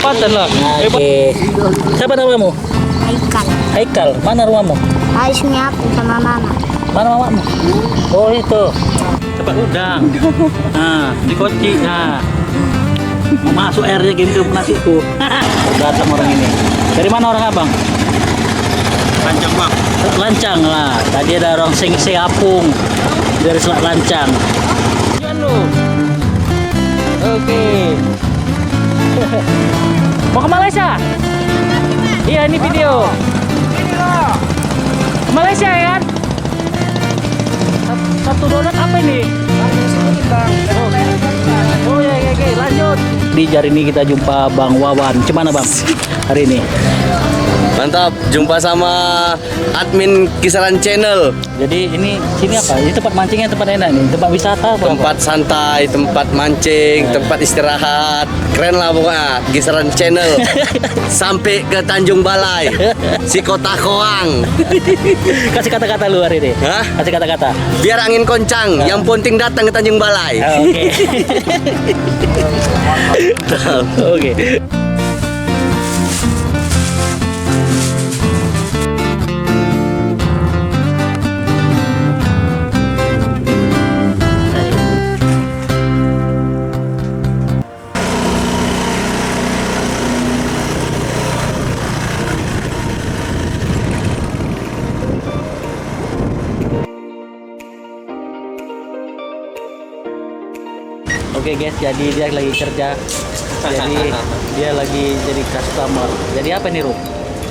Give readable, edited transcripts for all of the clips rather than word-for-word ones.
Paten lah. Oke. Siapa namamu? Haikal. Haikal. Mana rumahmu? Harusnya aku sama mama. Mana mamamu? Oh itu. Cepat udang. Nah, dikoci. Nah. Mau masuk airnya gitu nasiku. Datang orang ini. Dari mana orang abang? Lancang bang. Lancang lah. Tadi ada orang Apung dari Selat Lancang. Jangan lu. Oke. Mau ke Malaysia? Iya ini video. Ke Malaysia ya kan? Satu donat apa ini? Oh ya ya lanjut. Di jari ini kita jumpa Bang Wawan. Gimana Bang hari ini? Mantap, jumpa sama admin Kisaran Channel. Jadi ini sini apa? Ini tempat mancingnya tempat enak nih, tempat wisata apa? Tempat santai, tempat mancing, tempat istirahat. Keren lah pokoknya, Kisaran Channel. Sampai ke Tanjung Balai, si Kota Koang. Kasih kata-kata lu hari ini. Hah? Kasih kata-kata. Biar angin koncang, yang penting datang ke Tanjung Balai. Oke. Oke. Oke guys, jadi dia lagi kerja. Jadi dia lagi jadi customer. Jadi apa nih, Rup?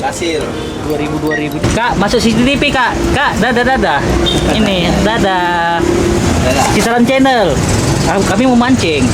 Kasir. 2000. Kak, masuk CCTV, Kak. Kak, dadah. Ini, dadah. Kisaran Channel. Kami mau mancing.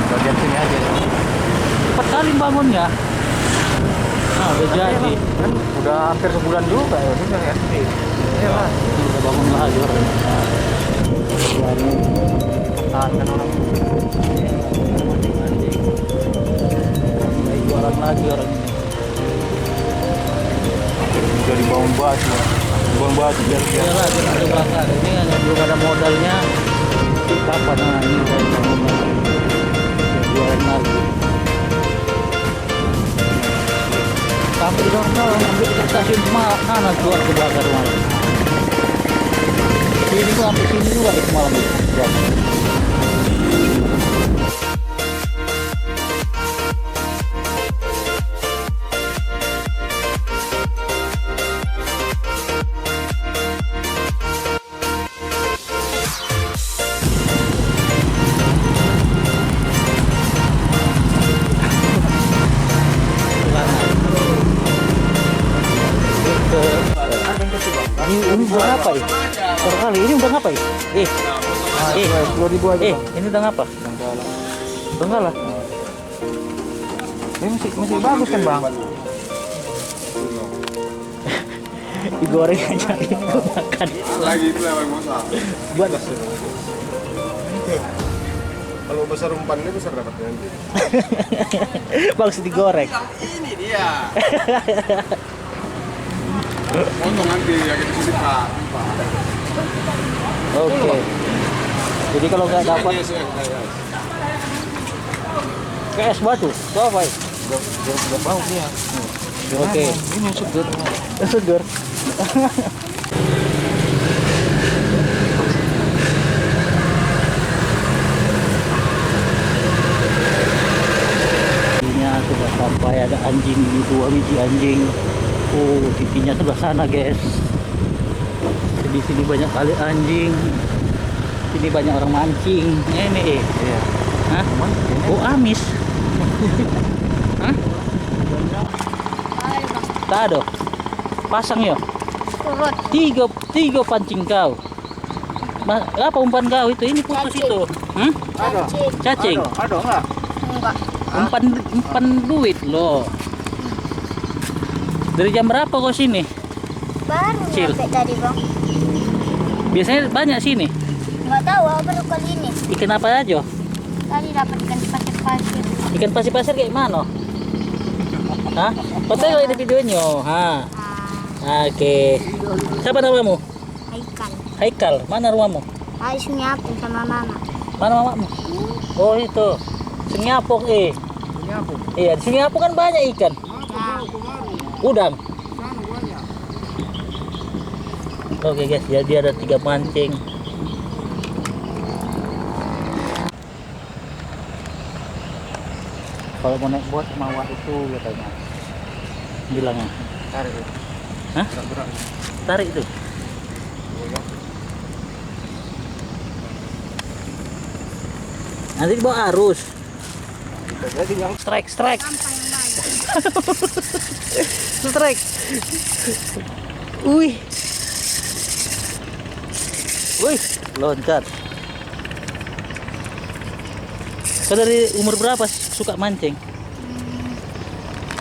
Bagian sini aja. Cepat kali bangunnya. Nah, udah jadi. Kan udah hampir sebulan juga ya, udah ya. Iya lah. Udah bangun lagi orang. Tahan orang. Mulai jualan lagi orang ini. Jadi bangun batu. Bangun batu biar Iya lah, dia ada belakang. Ini hanya belum ada modalnya. Kapan nah ini saya bangun lagi. Jualan lagi. Sampai di Dorong ambil ke stasiun mana keluar ke belakang rumah. Sini tuh sampai sini juga itu malam itu. Ini udah apa ya? Terkali ini udah apa ya? Eh, 10.000 aja. ini udah apa? Enggak lah. Ini masih bagus kan, Bang? Digoreng aja makan. Lagi itu yang masak. Buat Kalau besar umpannya besar dapatnya nanti. bagus digoreng. Ini dia. Potong nanti ya kita sini Pak. Oke. Jadi kalau nggak dapat ke es batu, itu apa ya? Udah bau dia. Oke. Ini seger. Seger. Titiknya sudah sampai, ada anjing di 2 biji anjing. Oh, titiknya sebelah sana, guys. Di sini banyak kali anjing. Sini banyak orang mancing. Ini Iya. Hah? Ini. Oh, amis. Hah? Ay, bang. Tak ada. Pasang ya. Turut. Tiga pancing kau. Apa umpan kau itu? Ini putus Cacing. itu. Hmm? Ada. Cacing. Ada enggak? Enggak. Umpan duit loh. Dari jam berapa kau sini? Baru Cil. nyampe tadi, bang. Biasanya banyak sini. Enggak tahu, baru kali ini. Ikan apa aja? Tadi dapat ikan pasir-pasir. Ikan pasir-pasir kayak mana? Hah? Kau tengok ini videonya. Ha. Oke. Siapa namamu? Ikan. Haikal. Mana rumahmu? Harus nyapu sama mama. Mana mamamu? Oh itu. Singapok Ini apa? Iya, di Singapok kan banyak ikan. Ya. Udang. Oke guys, jadi ada 3 mancing. Kalau mau naik bot mawar itu katanya. Bilangnya. Tarik. Hah? Gerak. Tarik itu. Nanti dibawa arus. Jadi yang Strike. Gampang banget. Strike. Wih. Wih, loncat. Kau dari umur berapa suka mancing?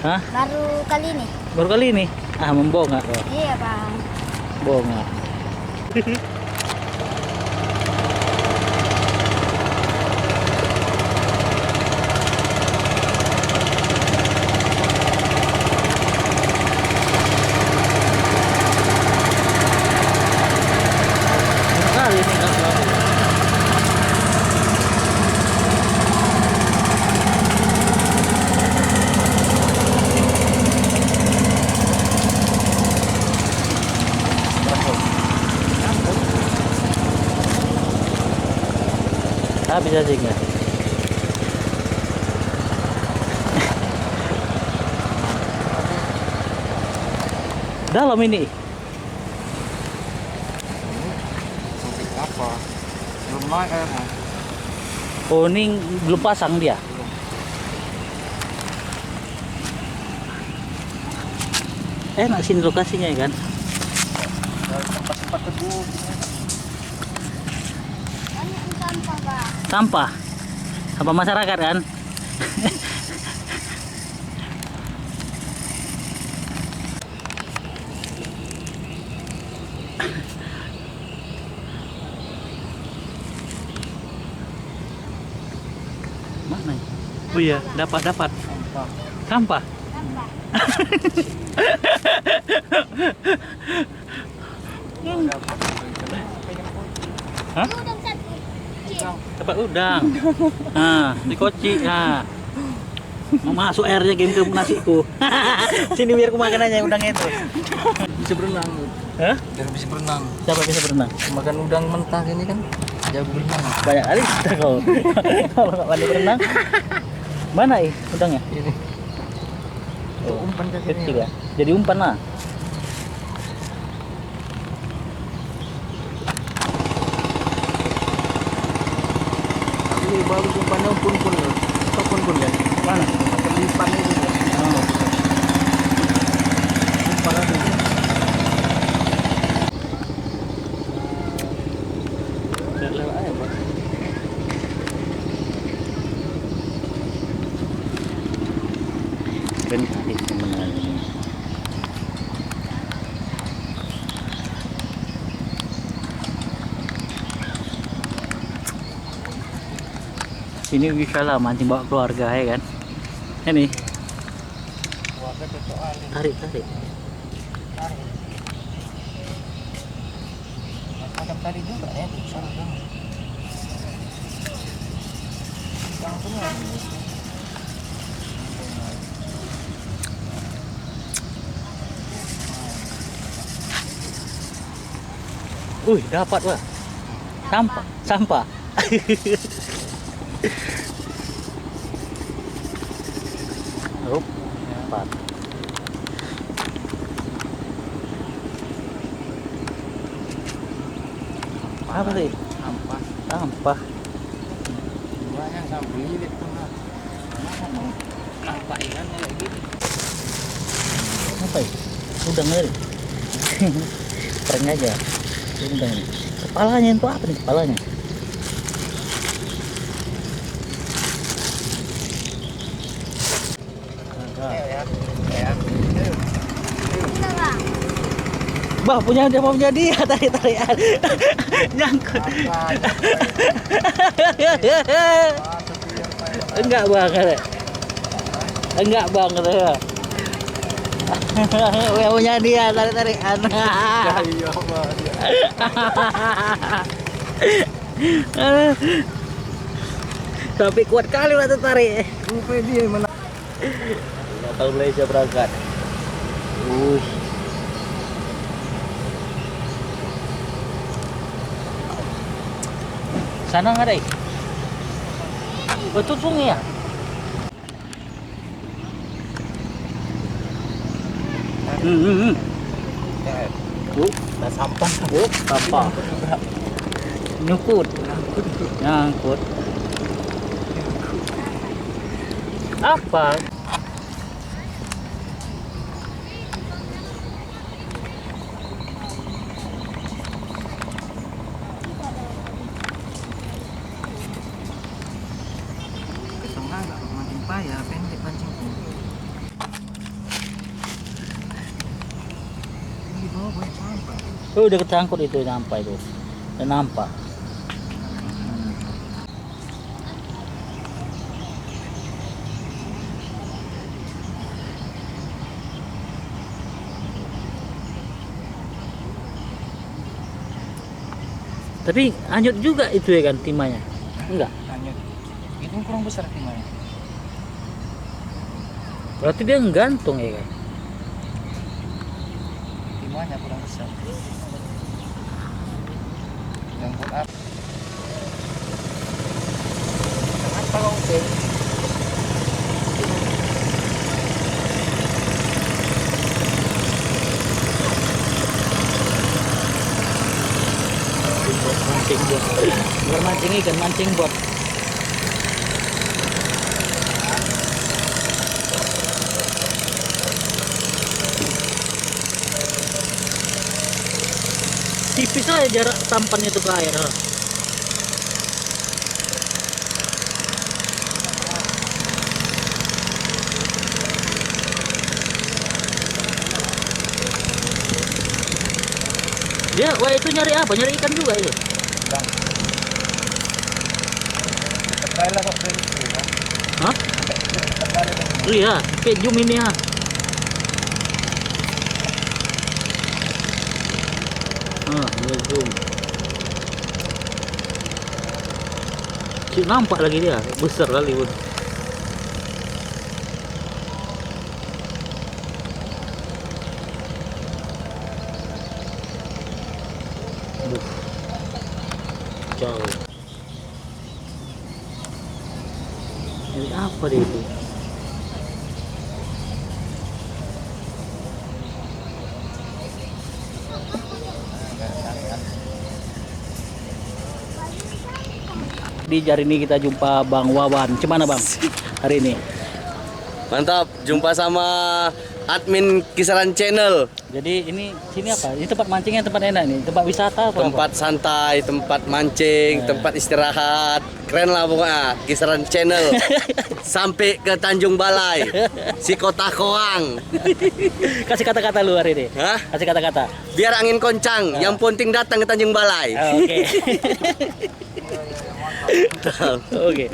Hah? Baru kali ini. Baru kali ini? Ah, membongak kau. Iya, bang. Bongak. Kali ini nggak tahu. Habis aja nggak? Dalam ini. apa? Belum naik airnya. Oh, ini belum pasang dia. Enak sini lokasinya ya kan? Tempat teduh. Banyak sampah, bang. Sampah. Sampah masyarakat kan? Mana? Oh iya, dapat. Sampah. Sampah. Sampah. Hah? Udang satu. Cil. Dapat udang. Nah, di koci. Nah. Mau masuk airnya game ke nasiku. Sini biar aku makan aja udangnya itu. Bisa berenang. Hah? Biar bisa berenang. Siapa bisa berenang? Makan udang mentah ini kan jago berenang. Banyak kali kita kau. Kalau nggak pandai berenang. Mana udangnya? Ini. Oh, Umpan ke kecil sini. ya. Jadi umpan lah. Ini baru umpannya pun ya. Mana? Makan lipat itu. Oh. Umpan lagi. Lewat aja, Bos. Ben tadi sebenarnya. Ini bisa lah mancing bawa keluarga ya kan. Ini Warga cocokan. tarik. Makan tadi juga ya, besar banget. Langsung Wih, dapat wah. Sampah, sampah. Rup, dapat. Apa sih? Sampah. Sampah. Banyak sampah lilit tuh lah. Sampah ikan kayak gini. Apa ya? Udang nih. Prank aja. Udang nih. Kepalanya itu apa nih kepalanya? Ya. Ini bang. Bah, punya dia tarik-tarikan. Nyangkut. Enggak bang, enggak bang katanya. Yang punya dia tarik-tarikan. Iya, Bang. Tapi kuat kali waktu tarik. Rupanya dia yang menang. Tahu Malaysia berangkat. Sana nggak ada? Betul sungai ya? Nah, sampah. Apa? Nyukut. Nyangkut. Apa? Setengah nggak mancing payah, pendek mancingku. Ini di bawah banyak sampah. Udah kecangkut itu nampak itu. Udah nampak. Tapi hanyut juga itu ya kan timahnya? Enggak. Hanya itu kurang besar timahnya. Berarti dia nggantung ya kan? Timahnya kurang besar. Jangkut apa? Kenapa kau oke? Mancing bot. Bukan mancing ikan, mancing bot. Tipis aja jarak sampannya itu ke air. Ha? Dia, wah itu nyari apa? Nyari ikan juga itu. Terkala kok dari situ kan? Hah? Terkala kok. Iya, kayak zoom ini ha. Dia zoom. Si nampak lagi dia, besar kali pun. Jauh. Ini apa dia itu? Di hari ini kita jumpa Bang Wawan. Gimana Bang hari ini? Mantap, jumpa sama admin Kisaran Channel. Jadi ini sini apa? Ini tempat mancingnya tempat enak nih, tempat wisata apa? Tempat santai, tempat mancing, tempat istirahat. Keren lah pokoknya, Kisaran Channel. Sampai ke Tanjung Balai, si Kota Koang. Kasih kata-kata lu hari ini. Hah? Kasih kata-kata. Biar angin koncang, yang penting datang ke Tanjung Balai. Oke. Oke.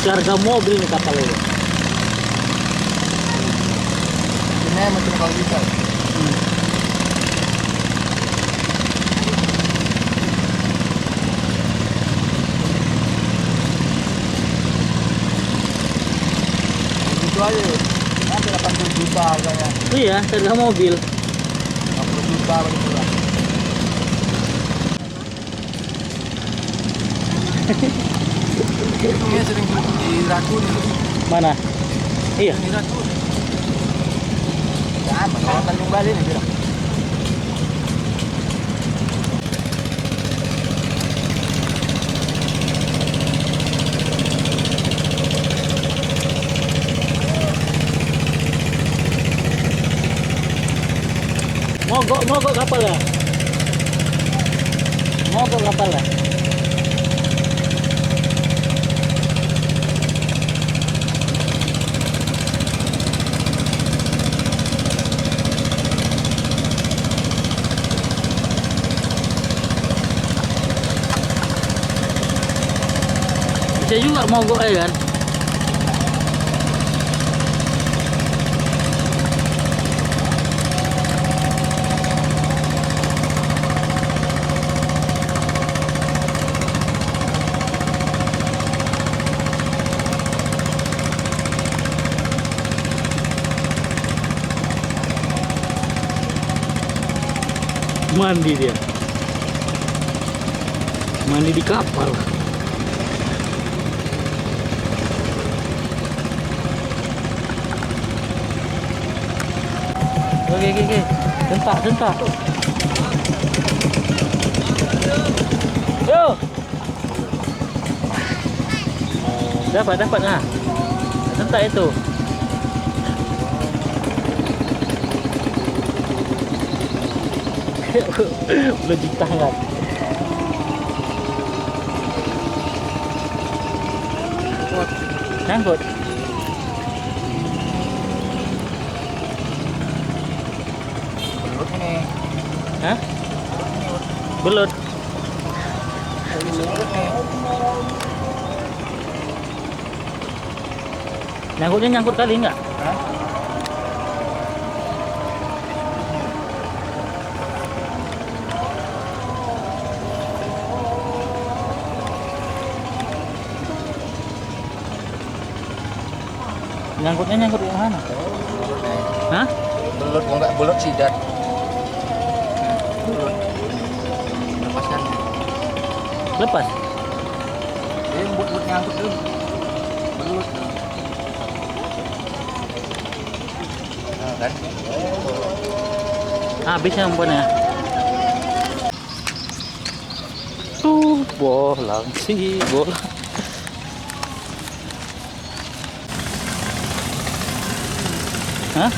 Harga mobil nih kapal ini. Ini macam kalau bisa. Itu aja. Nanti 80 juta harganya. Iya, harga mobil. 80 juta paling murah. Ini sering di Rakun itu. Mana? Iya. Di Rakun. Ya, mana Tanjung Balai nih bilang. Mogok kapal ya. Mogok kapal ya. Bisa juga mogok ya kan. Mandi dia. Mandi di kapal. Oke. Sentak. Yo. Dapat nah. Sentak itu. Udah di tangan. Nyangkut. Belut ini. Hah? Belut. Belut nih. Nyangkut kali enggak? Hah? Nyangkut di mana? Belut nih. Hah? Belut kok enggak belut sidat. Belut. Lepaskan. Lepas. Dia buat nyangkut tuh. Belut. Nah, kan? Habis yang punya. Bola sih, bola. Hah?